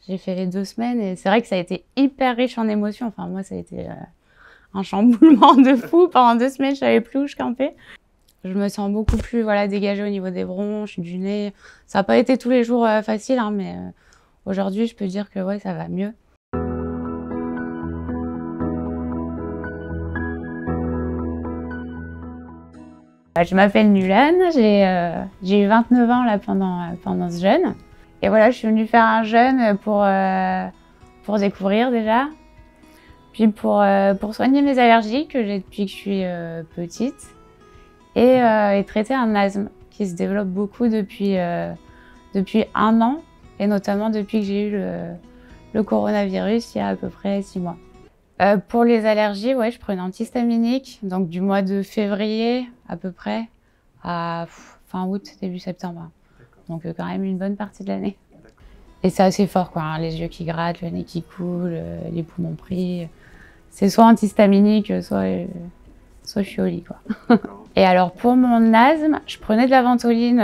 J'ai fait les 2 semaines et c'est vrai que ça a été hyper riche en émotions. Enfin, moi, ça a été un chamboulement de fou. Pendant 2 semaines, je savais plus où je campais. Je me sens beaucoup plus dégagée au niveau des bronches, du nez. Ça n'a pas été tous les jours facile, hein, mais aujourd'hui, je peux dire que ouais, ça va mieux. Je m'appelle Nulan, j'ai eu 29 ans là, pendant ce jeûne. Et voilà, je suis venue faire un jeûne pour découvrir déjà, puis pour soigner mes allergies que j'ai depuis que je suis petite, et traiter un asthme qui se développe beaucoup depuis 1 an, et notamment depuis que j'ai eu le coronavirus il y a à peu près 6 mois. Pour les allergies, ouais, je prends une antihistaminique, donc du mois de février à peu près à fin août, début septembre. Donc quand même une bonne partie de l'année. Et c'est assez fort, quoi, hein, les yeux qui grattent, le nez qui coule, les poumons pris. C'est soit antihistaminique, soit je suis au lit, quoi. Et alors pour mon asthme, je prenais de la ventoline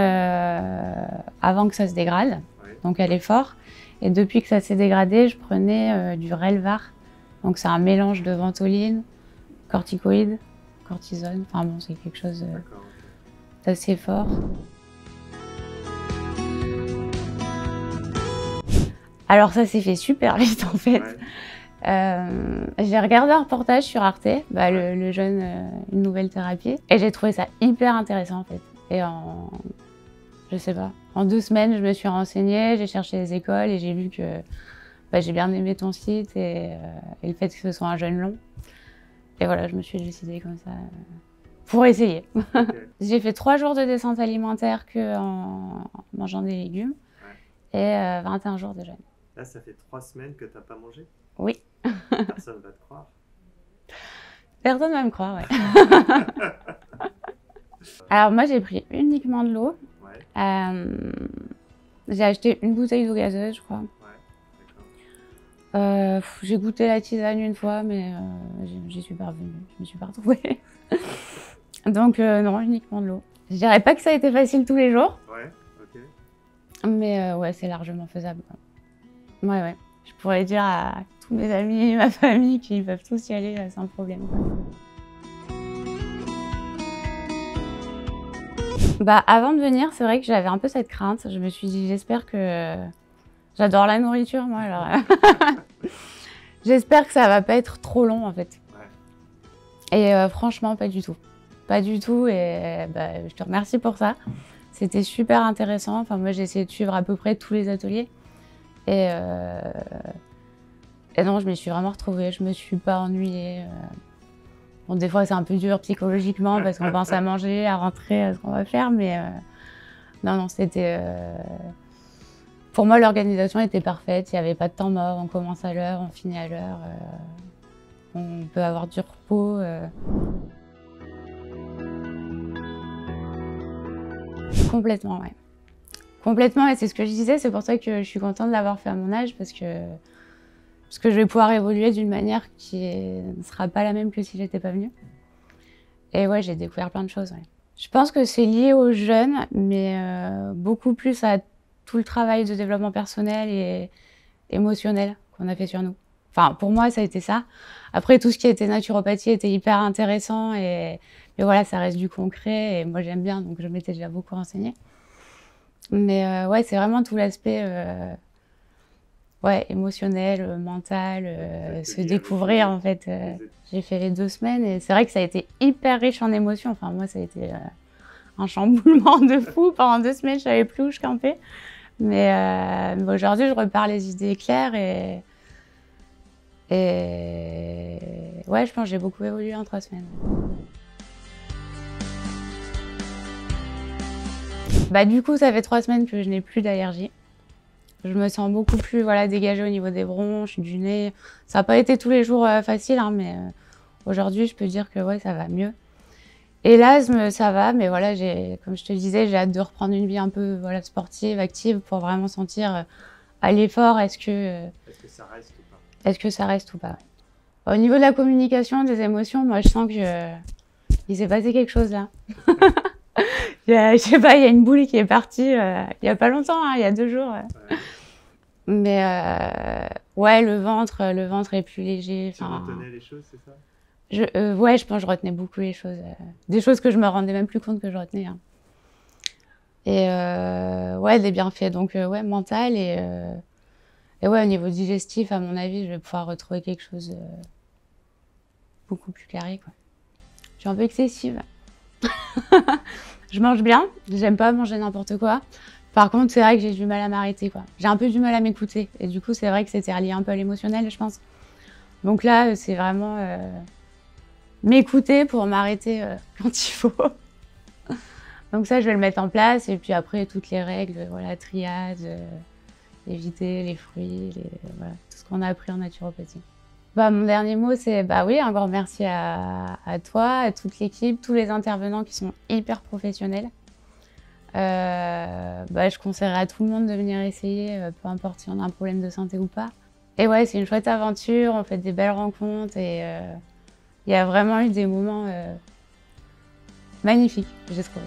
avant que ça se dégrade, donc à l'effort. Et depuis que ça s'est dégradé, je prenais du Relvar. Donc c'est un mélange de ventoline, corticoïdes, cortisone. Enfin bon, c'est quelque chose d'assez fort. Alors ça s'est fait super vite en fait. J'ai regardé un reportage sur Arte, le jeûne, une nouvelle thérapie, et j'ai trouvé ça hyper intéressant en fait. Et je sais pas, en 2 semaines, je me suis renseignée, j'ai cherché les écoles et j'ai vu que j'ai bien aimé ton site et le fait que ce soit un jeûne long. Et voilà, je me suis décidée comme ça pour essayer. J'ai fait 3 jours de descente alimentaire en mangeant des légumes et 21 jours de jeûne. Là, ça fait 3 semaines que tu n'as pas mangé? Oui. Personne ne va te croire. Personne ne va me croire, ouais. Alors moi, j'ai pris uniquement de l'eau. J'ai acheté une bouteille d'eau gazeuse, je crois. J'ai goûté la tisane une fois, mais j'y suis pas revenue. Je me suis pas retrouvée. Donc non, uniquement de l'eau. Je dirais pas que ça a été facile tous les jours. Ouais, ok. Mais ouais, c'est largement faisable. Ouais, ouais. Je pourrais dire à tous mes amis, ma famille, qu'ils peuvent tous y aller sans problème. Avant de venir, c'est vrai que j'avais un peu cette crainte. Je me suis dit, j'espère que... J'adore la nourriture, moi, alors... J'espère que ça va pas être trop long, en fait. Et franchement, pas du tout. Pas du tout, et je te remercie pour ça. C'était super intéressant. Enfin, moi, j'ai essayé de suivre à peu près tous les ateliers. Et non, je me suis vraiment retrouvée. Je me suis pas ennuyée. Bon, des fois, c'est un peu dur psychologiquement parce qu'on pense à manger, à rentrer, à ce qu'on va faire. Mais non, c'était... Pour moi, l'organisation était parfaite. Il n'y avait pas de temps mort. On commence à l'heure, on finit à l'heure. On peut avoir du repos. Complètement, ouais. Complètement, et c'est ce que je disais. C'est pour ça que je suis contente de l'avoir fait à mon âge parce que je vais pouvoir évoluer d'une manière qui ne sera pas la même que si j'étais pas venue. Et ouais, j'ai découvert plein de choses. Ouais. Je pense que c'est lié aux jeunes, mais beaucoup plus à tout le travail de développement personnel et émotionnel qu'on a fait sur nous. Enfin, pour moi, ça a été ça. Après, tout ce qui était naturopathie était hyper intéressant, mais voilà, ça reste du concret, et moi j'aime bien, donc je m'étais déjà beaucoup renseignée. Mais ouais, c'est vraiment tout l'aspect émotionnel, mental, se découvrir en fait. J'ai fait les 2 semaines et c'est vrai que ça a été hyper riche en émotions. Enfin, moi, ça a été un chamboulement de fou. Pendant 2 semaines, je savais plus où je campais. Mais aujourd'hui, je repars les idées claires et ouais, je pense que j'ai beaucoup évolué en 3 semaines. Du coup, ça fait 3 semaines que je n'ai plus d'allergie. Je me sens beaucoup plus dégagée au niveau des bronches, du nez. Ça n'a pas été tous les jours facile, hein, mais aujourd'hui, je peux dire que ouais, ça va mieux. Et l'asthme, ça va, mais voilà, comme je te le disais, j'ai hâte de reprendre une vie un peu sportive, active, pour vraiment sentir à l'effort, est-ce que ça reste ou pas. Est-ce que ça reste ou pas. Au niveau de la communication, des émotions, moi, je sens que il s'est passé quelque chose là. Je sais pas, il y a une boule qui est partie il y a pas longtemps, hein, il y a 2 jours. Mais ouais, le ventre est plus léger. Tu retenais les choses, c'est ça? Ouais, je pense que je retenais beaucoup les choses. Des choses que je me rendais même plus compte que je retenais. Hein. Et ouais, des bienfaits. Donc ouais, mental et ouais, au niveau digestif, à mon avis, je vais pouvoir retrouver quelque chose beaucoup plus carré, quoi. Je suis un peu excessive. Je mange bien, j'aime pas manger n'importe quoi. Par contre, c'est vrai que j'ai du mal à m'arrêter, quoi. J'ai un peu du mal à m'écouter. Et du coup, c'est vrai que c'était relié un peu à l'émotionnel, je pense. Donc là, c'est vraiment m'écouter pour m'arrêter quand il faut. Donc ça, je vais le mettre en place. Et puis après, toutes les règles, voilà, triade, éviter les fruits, voilà, tout ce qu'on a appris en naturopathie. Bah, mon dernier mot, c'est bah oui, un grand merci à toi, à toute l'équipe, tous les intervenants qui sont hyper professionnels. Bah, je conseillerais à tout le monde de venir essayer, peu importe si on a un problème de santé ou pas. Et ouais, c'est une chouette aventure, on fait des belles rencontres et il y a vraiment eu des moments magnifiques, j'ai trouvé.